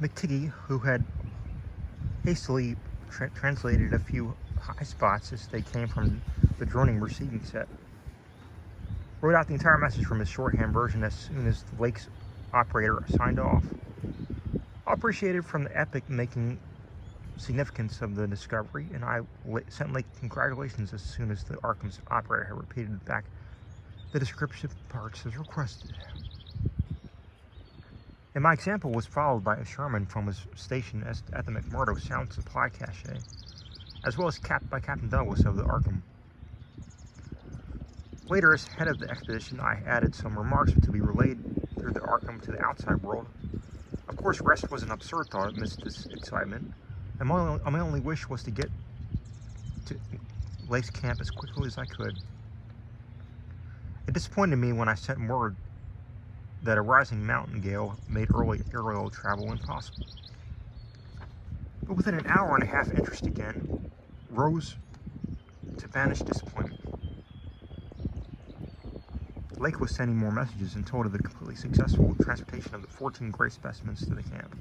McTiggy, who had hastily translated a few high spots as they came from the droning receiving set, wrote out the entire message from his shorthand version as soon as the Lake's operator signed off. I appreciated from the epic-making significance of the discovery, and I sent Lake congratulations as soon as the Arkham's operator had repeated back the descriptive parts as requested. And my example was followed by a Sherman from his station at the McMurdo Sound Supply Cache, as well as by Captain Douglas of the Arkham. Later, as head of the expedition, I added some remarks to be relayed through the Arkham to the outside world. Of course, rest was an absurd thought amidst this excitement, and my only wish was to get to Lake's camp as quickly as I could. It disappointed me when I sent word that a rising mountain gale made early aerial travel impossible. But within an hour and a half, interest again rose to banished disappointment. Lake was sending more messages and told of the completely successful transportation of the 14 gray specimens to the camp.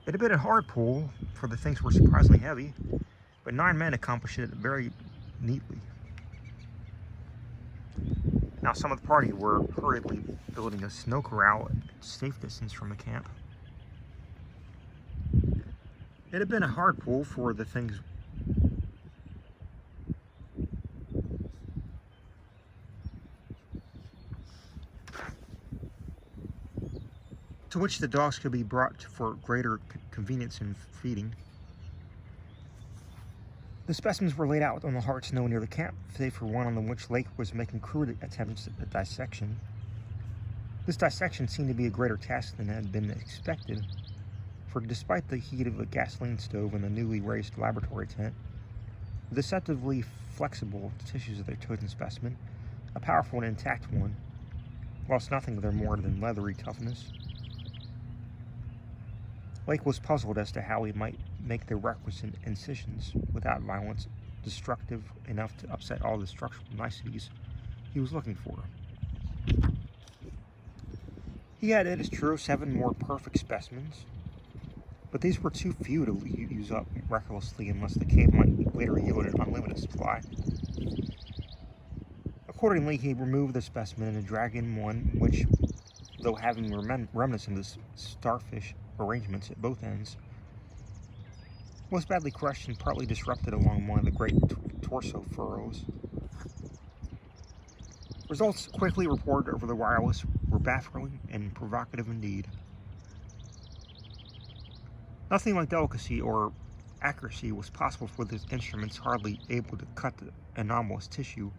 It had been a hard pull, for the things were surprisingly heavy, but 9 men accomplished it very neatly. Now, some of the party were hurriedly building a snow corral at safe distance from the camp. It had been a hard pull, for the things to which the dogs could be brought for greater convenience in feeding. The specimens were laid out on the hard snow near the camp, save for one on which Lake was making crude attempts at dissection. This dissection seemed to be a greater task than had been expected, for despite the heat of the gasoline stove and the newly raised laboratory tent, the deceptively flexible tissues of their chosen specimen, a powerful and intact one, lost nothing of their more than leathery toughness. Lake was puzzled as to how he might make the requisite incisions without violence destructive enough to upset all the structural niceties he was looking for. He had, it is true, 7 more perfect specimens, but these were too few to use up recklessly unless the cave might later yield an unlimited supply. Accordingly, he removed the specimen and dragged in one which, though having remnants of the starfish arrangements at both ends, was badly crushed and partly disrupted along one of the great torso furrows. Results quickly reported over the wireless were baffling and provocative indeed. Nothing like delicacy or accuracy was possible with his instruments hardly able to cut the anomalous tissue,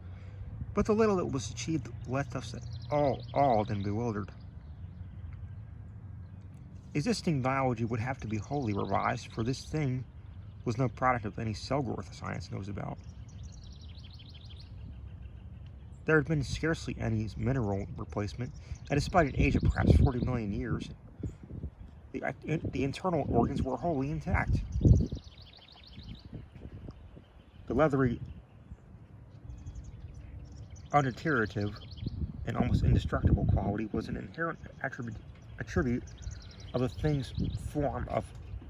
but the little that was achieved left us all awed and bewildered. Existing biology would have to be wholly revised, for this thing was no product of any cell growth science knows about. There had been scarcely any mineral replacement, and despite an age of perhaps 40 million years, the internal organs were wholly intact. The leathery, undeteriorative, and almost indestructible quality was an inherent attribute of the thing's form of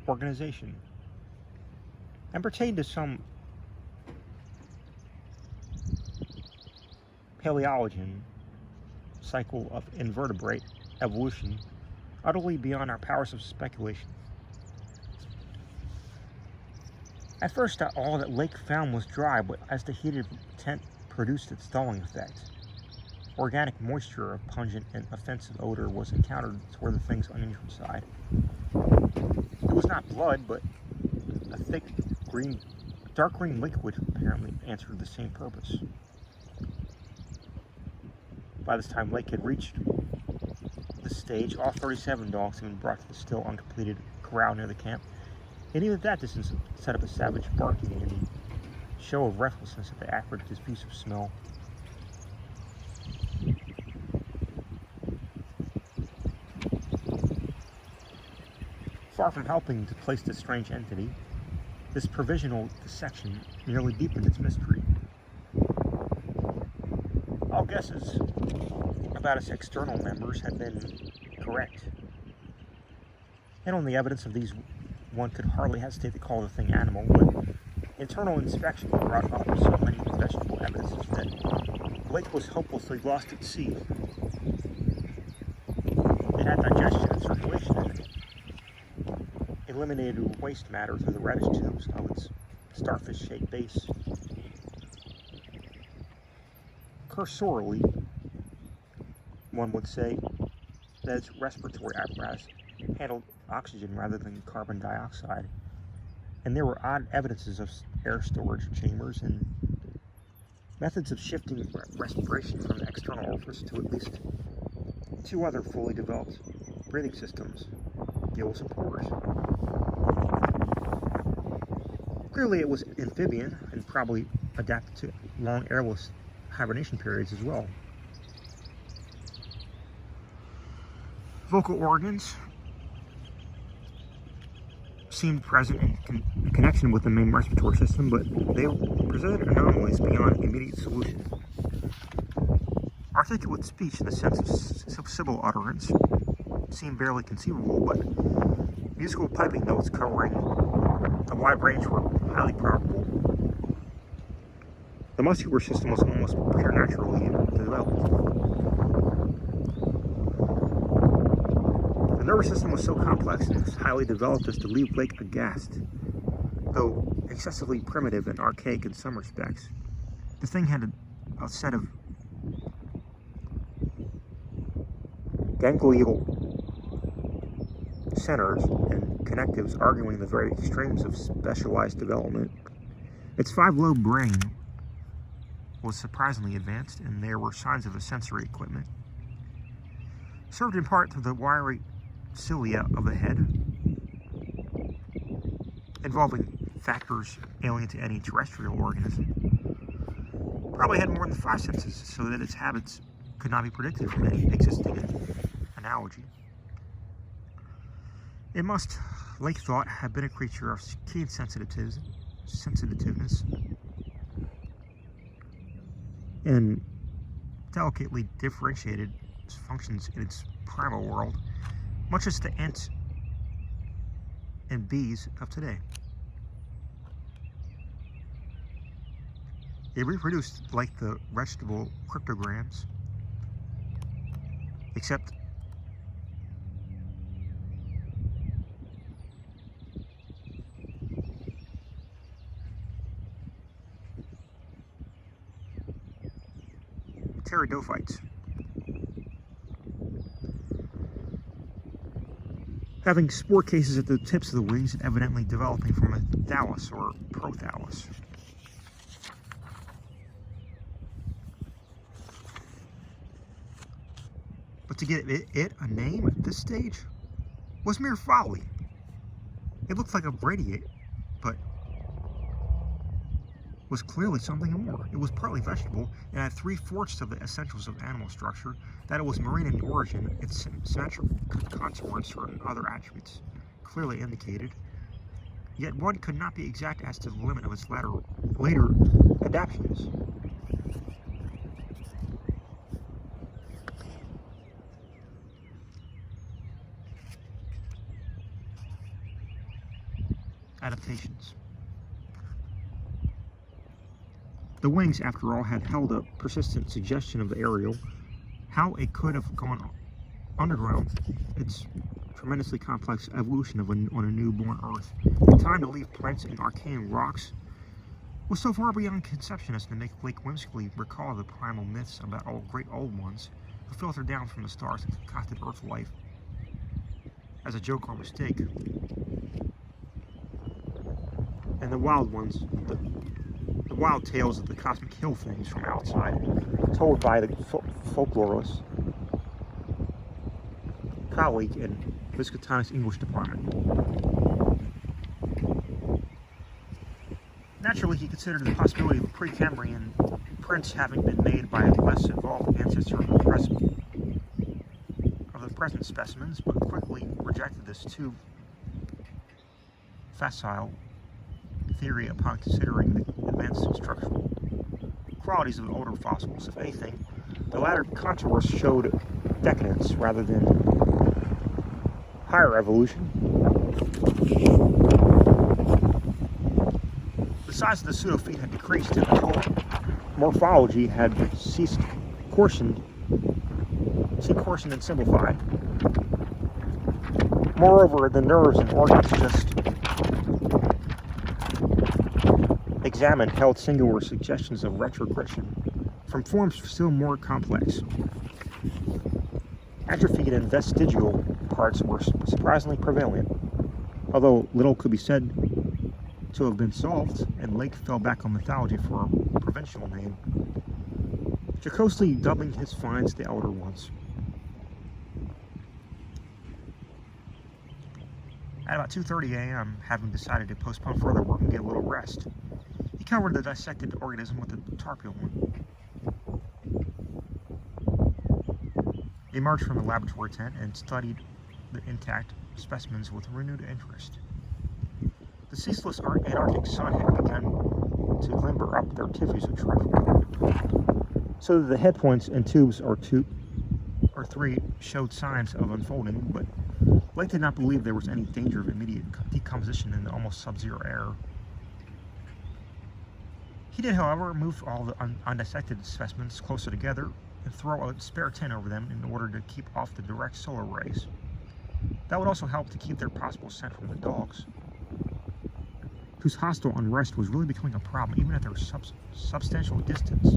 organization, and pertained to some Paleogen cycle of invertebrate evolution utterly beyond our powers of speculation. At first, all that Lake found was dry, but as the heated tent produced its thawing effect, organic moisture of pungent and offensive odor was encountered toward the thing's uninjured side. It was not blood, but a thick dark green liquid apparently answered the same purpose. By this time, Lake had reached the stage. All 37 dogs had been brought to the still uncompleted corral near the camp, and even at that distance set up a savage barking and a show of restlessness at the acrid, diffusive smell. Far from helping to place this strange entity, this provisional dissection merely deepened its mystery. All guesses about its external members had been correct. And on the evidence of these, one could hardly hesitate to call the thing animal, but internal inspection brought up so many vegetable evidences that the lake was hopelessly lost at sea. It had digestion and circulation in it, eliminated waste matter through the reddish tubes of its starfish-shaped base. Cursorily, one would say that its respiratory apparatus handled oxygen rather than carbon dioxide, and there were odd evidences of air storage chambers and methods of shifting respiration from the external orifice to at least two other fully developed breathing systems, gills and pores. Clearly it was amphibian and probably adapted to long airless hibernation periods as well. Vocal organs seemed present in connection with the main respiratory system, but they presented anomalies beyond immediate solution. Articulate speech in the sense of syllable utterance seemed barely conceivable, but musical piping notes covering a wide range were highly probable. The muscular system was almost preternaturally developed. The nervous system was so complex and highly developed as to leave Blake aghast. Though excessively primitive and archaic in some respects, the thing had a set of ganglial centers and connectives arguing the very extremes of specialized development. Its five-lobe brain was surprisingly advanced, and there were signs of a sensory equipment. Served in part through the wiry cilia of the head, involving factors alien to any terrestrial organism. Probably had more than 5 senses, so that its habits could not be predicted from any existing analogy. It must, Lake thought, have been a creature of keen sensitiveness and delicately differentiated its functions in its primal world, much as the ants and bees of today. It reproduced like the vegetable cryptograms, except pteridophytes, having spore cases at the tips of the wings and evidently developing from a thallus or prothallus. But to give it a name at this stage was mere folly. It looked like a radiate, but was clearly something more. It was partly vegetable and had 3/4 of the essentials of animal structure, that it was marine in origin, its symmetrical contour and certain other attributes clearly indicated. Yet one could not be exact as to the limit of its later adaptations. The wings, after all, had held a persistent suggestion of the aerial. How it could have gone underground, its tremendously complex evolution on a newborn Earth, in time to leave prints in arcane rocks, was so far beyond conception as to make Blake whimsically recall the primal myths about all great old ones who filtered down from the stars and concocted Earth life as a joke or mistake. And the wild ones, the wild tales of the cosmic hill things from outside, told by the folklorist colleague in Miskatonic's English department. Naturally, he considered the possibility of Precambrian prints having been made by a less involved ancestor of the present specimens, but quickly rejected this too facile theory upon considering the advanced structural qualities of older fossils. If anything, the latter contours showed decadence rather than higher evolution. The size of the pseudo-feet had decreased and the whole morphology had ceased coarsened and simplified. Moreover, the nerves and organs just examined held singular suggestions of retrogression from forms still more complex. Atrophied and vestigial parts were surprisingly prevalent, although little could be said to have been solved, and Lake fell back on mythology for a provincial name, jocosely dubbing his finds the Elder Ones. At about 2:30 a.m., having decided to postpone further work and get a little rest, he covered the dissected organism with a tarpaulin. He emerged from the laboratory tent and studied the intact specimens with renewed interest. The ceaseless Antarctic sun had begun to limber up their tissues a trifle, so that the head points and tubes or three showed signs of unfolding, but Blake did not believe there was any danger of immediate decomposition in the almost sub-zero air. He did, however, move all the undissected specimens closer together and throw a spare tent over them in order to keep off the direct solar rays. That would also help to keep their possible scent from the dogs, whose hostile unrest was really becoming a problem even at their substantial distance.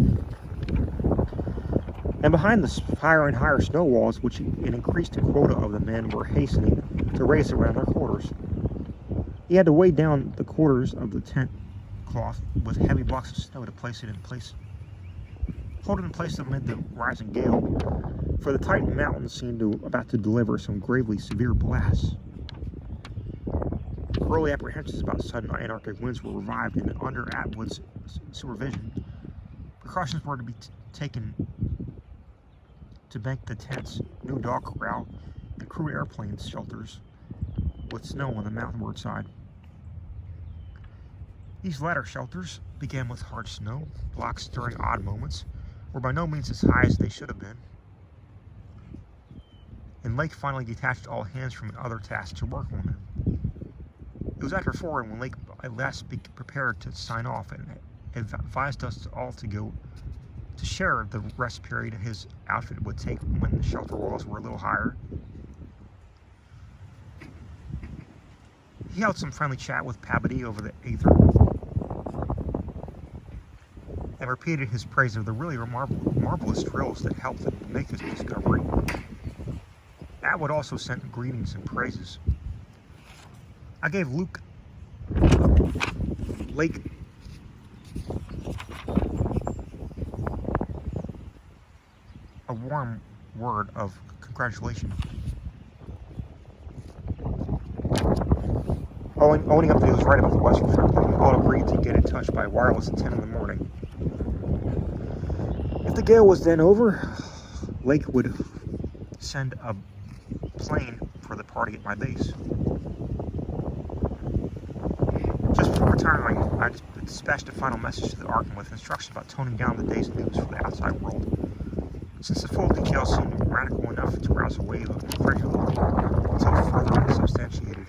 And behind the higher and higher snow walls, which an increased quota of the men were hastening to raise around their quarters, he had to weigh down the quarters of the tent cloth with heavy blocks of snow to hold it in place amid the rising gale, for the Titan Mountains seemed about to deliver some gravely severe blasts. Early apprehensions about sudden Antarctic winds were revived, and under Atwood's supervision, precautions were to be taken to bank the tents, new dog corral, and crew airplane shelters with snow on the mountainward side. These latter shelters began with hard snow, blocks during odd moments, were by no means as high as they should have been, and Lake finally detached all hands from other tasks to work on them. It was after 4 when Lake at last prepared to sign off and advised us all to go to share the rest period his outfit would take when the shelter walls were a little higher. He held some friendly chat with Pabody over the ether and repeated his praise of the really marvelous drills that helped him make his discovery. Atwood also sent greetings and praises. I gave Lake a warm word of congratulation, owning up that he was right about the Western Front. We all agreed to get in touch by wireless at 10 in the morning. If the gale was then over, Lake would send a plane for the party at my base. Just before retiring, I dispatched a final message to the Arkham with instructions about toning down the day's news for the outside world, since the full details seemed radical enough to rouse a wave of incredulity until further substantiated.